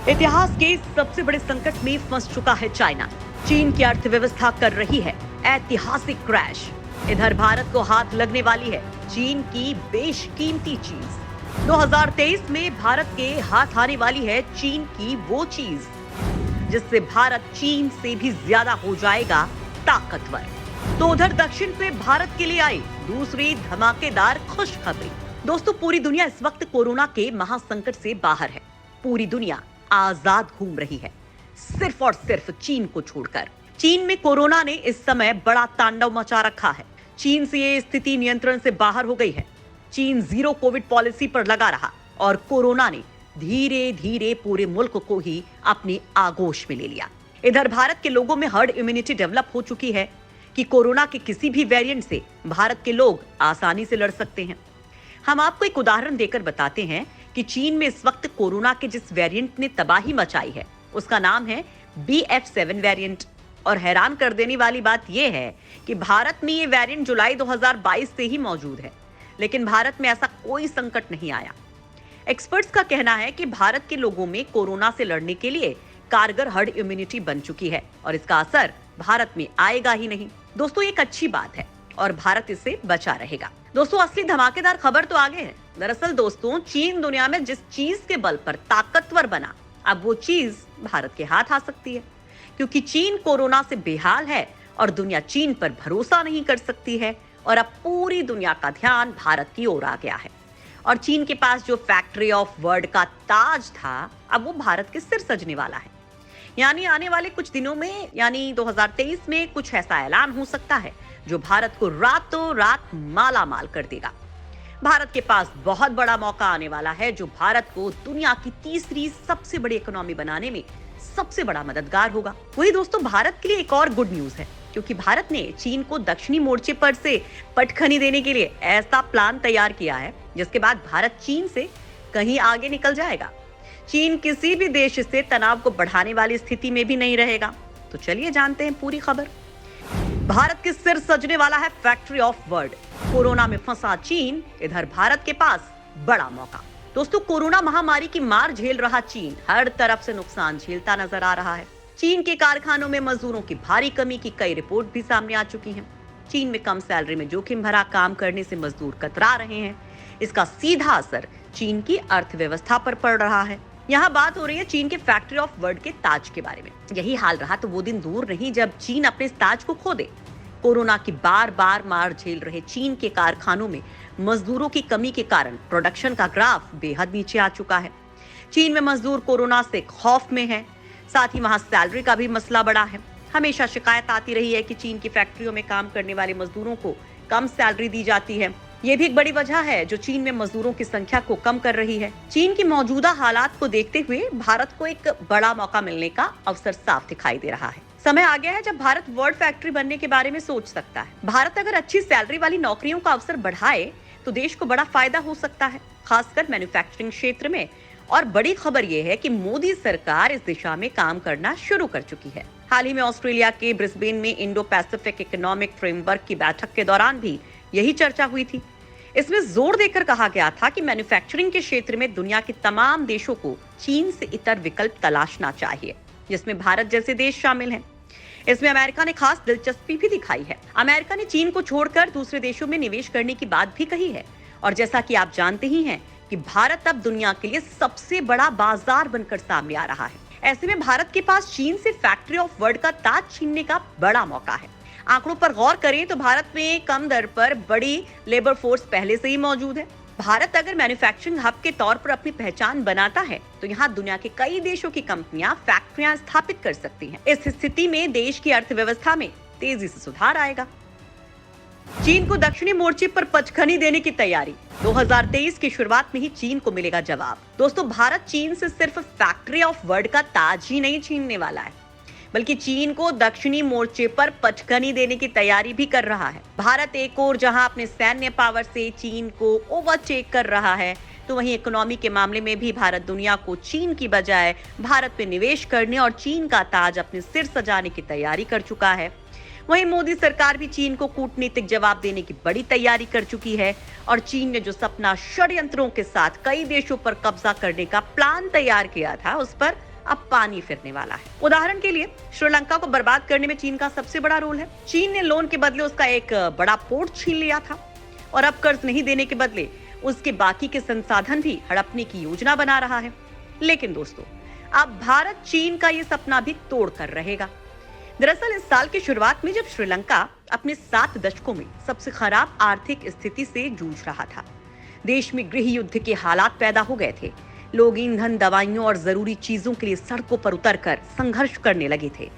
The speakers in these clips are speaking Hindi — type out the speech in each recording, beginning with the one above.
इतिहास के सबसे बड़े संकट में फंस चुका है चाइना। चीन की अर्थव्यवस्था कर रही है ऐतिहासिक क्रैश। इधर भारत को हाथ लगने वाली है चीन की बेशकीमती चीज। 2023 में भारत के हाथ आने वाली है चीन की वो चीज जिससे भारत चीन से भी ज्यादा हो जाएगा ताकतवर। तो उधर दक्षिण पे भारत के लिए आई दूसरी धमाकेदार खुशखबरी। दोस्तों, पूरी दुनिया इस वक्त कोरोना के महासंकट से बाहर है। पूरी दुनिया आजाद घूम रही है, सिर्फ और सिर्फ चीन को छोड़कर। चीन में कोरोना ने इस समय बड़ा तांडव मचा रखा है। चीन से ये स्थिति नियंत्रण से बाहर हो गई है। चीन जीरो कोविड पॉलिसी पर लगा रहा और कोरोना ने धीरे धीरे पूरे मुल्क को ही अपनी आगोश में ले लिया। इधर भारत के लोगों में हर्ड इम्यूनिटी डेवलप हो चुकी है कि कोरोना के किसी भी वेरिएंट से भारत के लोग आसानी से लड़ सकते हैं। हम आपको एक उदाहरण देकर बताते हैं कि चीन में इस वक्त कोरोना के जिस वेरिएंट ने तबाही मचाई है उसका नाम है BF7 वेरिएंट। और हैरान कर देने वाली बात यह है कि भारत में ये वेरिएंट जुलाई 2022 से ही मौजूद है, लेकिन भारत में ऐसा कोई संकट नहीं आया। एक्सपर्ट्स का कहना है कि भारत के लोगों में कोरोना से लड़ने के लिए कारगर हर्ड इम्यूनिटी बन चुकी है और इसका असर भारत में आएगा ही नहीं। दोस्तों, एक अच्छी बात है और भारत इससे बचा रहेगा। दोस्तों, असली धमाकेदार खबर तो आगे है। दरअसल दोस्तों, चीन दुनिया में जिस चीज के बल पर ताकतवर बना, अब वो चीज भारत के हाथ आ सकती है, क्योंकि चीन कोरोना से बेहाल है और दुनिया चीन पर भरोसा नहीं कर सकती है। और अब पूरी दुनिया का ध्यान भारत की ओर आ गया है और चीन के पास जो फैक्ट्री ऑफ वर्ल्ड का ताज था, अब वो भारत के सिर सजने वाला है। यानी आने वाले कुछ दिनों में, यानी 2023 में कुछ ऐसा ऐलान हो सकता है जो भारत को रातों रात माला माल कर देगा। भारत के पास बहुत बड़ा मौका आने वाला है जो भारत को दुनिया की तीसरी सबसे बड़ी इकोनॉमी बनाने में सबसे बड़ा मददगार होगा। वही दोस्तों, भारत के लिए एक और गुड न्यूज है, क्योंकि भारत ने चीन को दक्षिणी मोर्चे पर से पटखनी देने के लिए ऐसा प्लान तैयार किया है जिसके बाद भारत चीन से कहीं आगे निकल जाएगा। चीन किसी भी देश से तनाव को बढ़ाने वाली स्थिति में भी नहीं रहेगा। तो चलिए जानते हैं पूरी खबर। भारत के सिर सजने वाला है फैक्ट्री ऑफ वर्ल्ड। कोरोना में फंसा चीन, इधर भारत के पास बड़ा मौका। दोस्तों, कोरोना महामारी की मार झेल रहा चीन हर तरफ से नुकसान झेलता नजर आ रहा है। चीन के कारखानों में मजदूरों की भारी कमी की कई रिपोर्ट भी सामने आ चुकी हैं। चीन में कम सैलरी में जोखिम भरा काम करने से मजदूर कतरा रहे हैं। इसका सीधा असर चीन की अर्थव्यवस्था पर पड़ रहा है। यहाँ बात हो रही है चीन के फैक्ट्री ऑफ वर्ल्ड के ताज के बारे में। यही हाल रहा तो वो दिन दूर नहीं जब चीन अपने इस ताज को खो दे। कोरोना की बार बार मार झेल रहे चीन के कारखानों में मजदूरों की कमी के कारण प्रोडक्शन का ग्राफ बेहद नीचे आ चुका है। चीन में मजदूर कोरोना से खौफ में है, साथ ही वहां सैलरी का भी मसला बड़ा है। हमेशा शिकायत आती रही है कि चीन की फैक्ट्रियों में काम करने वाले मजदूरों को कम सैलरी दी जाती है। ये भी एक बड़ी वजह है जो चीन में मजदूरों की संख्या को कम कर रही है। चीन की मौजूदा हालात को देखते हुए भारत को एक बड़ा मौका मिलने का अवसर साफ दिखाई दे रहा है। समय आ गया है जब भारत वर्ल्ड फैक्ट्री बनने के बारे में सोच सकता है। भारत अगर अच्छी सैलरी वाली नौकरियों का अवसर बढ़ाए तो देश को बड़ा फायदा हो सकता है, खासकर मैन्युफैक्चरिंग क्षेत्र में। और बड़ी खबर यह है कि मोदी सरकार इस दिशा में काम करना शुरू कर चुकी है। हाल ही में ऑस्ट्रेलिया के ब्रिस्बेन में इंडो पैसिफिक इकोनॉमिक फ्रेमवर्क की बैठक के दौरान भी यही चर्चा हुई थी। इसमें जोर देकर कहा गया था कि मैन्युफैक्चरिंग के क्षेत्र में दुनिया के तमाम देशों को चीन से इतर विकल्प तलाशना चाहिए, जिसमें भारत जैसे देश शामिल हैं। इसमें अमेरिका ने खास दिलचस्पी भी दिखाई है। अमेरिका ने चीन को छोड़कर दूसरे देशों में निवेश करने की बात भी कही है। और जैसा कि आप जानते ही हैं कि भारत अब दुनिया के लिए सबसे बड़ा बाजार बनकर सामने आ रहा है। ऐसे में भारत के पास चीन से फैक्ट्री ऑफ वर्ल्ड का ताज छीनने का बड़ा मौका है। आंकड़ों पर गौर करें तो भारत में कम दर पर बड़ी लेबर फोर्स पहले से ही मौजूद है। भारत अगर मैन्युफैक्चरिंग हब के तौर पर अपनी पहचान बनाता है तो यहाँ दुनिया के कई देशों की कंपनियां फैक्ट्रियां स्थापित कर सकती हैं। इस स्थिति में देश की अर्थव्यवस्था में तेजी से सुधार आएगा। चीन को दक्षिणी मोर्चे पर पचखनी देने की तैयारी। 2023 की शुरुआत में ही चीन को मिलेगा जवाब। दोस्तों, भारत चीन से सिर्फ फैक्ट्री ऑफ वर्ल्ड का ताज ही नहीं छीनने वाला है, बल्कि चीन को दक्षिणी मोर्चे पर पचखनी देने की तैयारी भी कर रहा है। भारत एक ओर जहां अपने सैन्य पावर से चीन को ओवरटेक कर रहा है, तो वहीं इकोनॉमी के मामले में भी भारत दुनिया को चीन की बजाय भारत में निवेश करने और चीन का ताज अपने सिर सजाने की तैयारी कर चुका है। वहीं मोदी सरकार भी चीन को कूटनीतिक जवाब देने की बड़ी तैयारी कर चुकी है और चीन ने जो सपना षड्यंत्रों के साथ कई देशों पर कब्जा करने का प्लान तैयार किया था, उस पर अब पानी फिरने वाला है। उदाहरण के लिए श्रीलंका को बर्बाद करने में चीन का सबसे बड़ा रोल है। चीन ने लोन के बदले उसका एक बड़ा पोर्ट छीन लिया था और अब कर्ज नहीं देने के बदले उसके बाकी के संसाधन भी हड़पने की योजना बना रहा है। लेकिन दोस्तों, अब भारत चीन का ये सपना भी तोड़ कर रहेगा। दरअसल इस साल की शुरुआत में जब श्रीलंका अपने 7 दशकों में सबसे खराब आर्थिक स्थिति से जूझ रहा था, देश में गृह युद्ध के हालात पैदा हो गए थे, लोग ईंधन, दवाइयों और जरूरी चीजों के लिए सड़कों पर उतरकर संघर्ष करने लगे थे,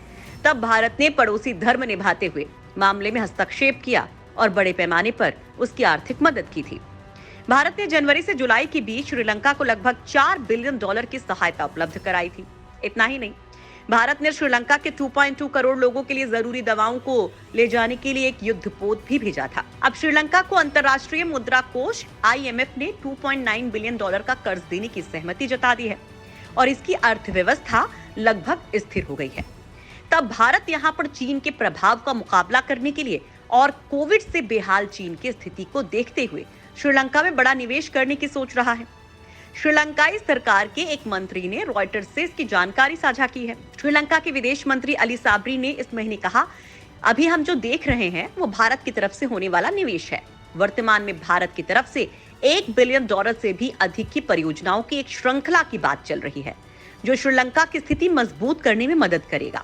तब भारत ने पड़ोसी धर्म निभाते हुए मामले में हस्तक्षेप किया और बड़े पैमाने पर उसकी आर्थिक मदद की थी। भारत ने जनवरी से जुलाई के बीच श्रीलंका को लगभग $4 बिलियन की सहायता उपलब्ध कराई थी। इतना ही नहीं, भारत ने श्रीलंका के 2.2 करोड़ लोगों के लिए जरूरी दवाओं को ले जाने के लिए एक युद्धपोत भी भेजा था। अब श्रीलंका को अंतर्राष्ट्रीय मुद्रा कोष IMF ने $2.9 बिलियन का कर्ज देने की सहमति जता दी है और इसकी अर्थव्यवस्था लगभग स्थिर हो गई है। तब भारत यहाँ पर चीन के प्रभाव का मुकाबला करने के लिए और कोविड से बेहाल चीन की स्थिति को देखते हुए श्रीलंका में बड़ा निवेश करने की सोच रहा है। श्रीलंकाई सरकार के एक मंत्री ने रॉयटर्स से इसकी जानकारी साझा की है। श्रीलंका के विदेश मंत्री अली साबरी ने इस महीने कहा, अभी हम जो देख रहे हैं वो भारत की तरफ से होने वाला निवेश है। वर्तमान में भारत की तरफ से $1 बिलियन से भी अधिक की परियोजनाओं की एक श्रृंखला की बात चल रही है, जो श्रीलंका की स्थिति मजबूत करने में मदद करेगा।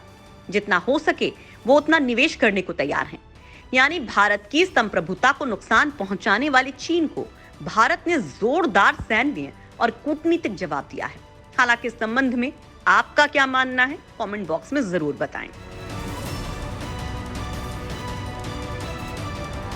जितना हो सके वो उतना निवेश करने को तैयार हैं। यानी भारत की संप्रभुता को नुकसान पहुंचाने वाले चीन को भारत ने जोरदार सैन्य और कूटनीतिक जवाब दिया है। हालांकि इस संबंध में आपका क्या मानना है, कमेंट बॉक्स में जरूर बताएं।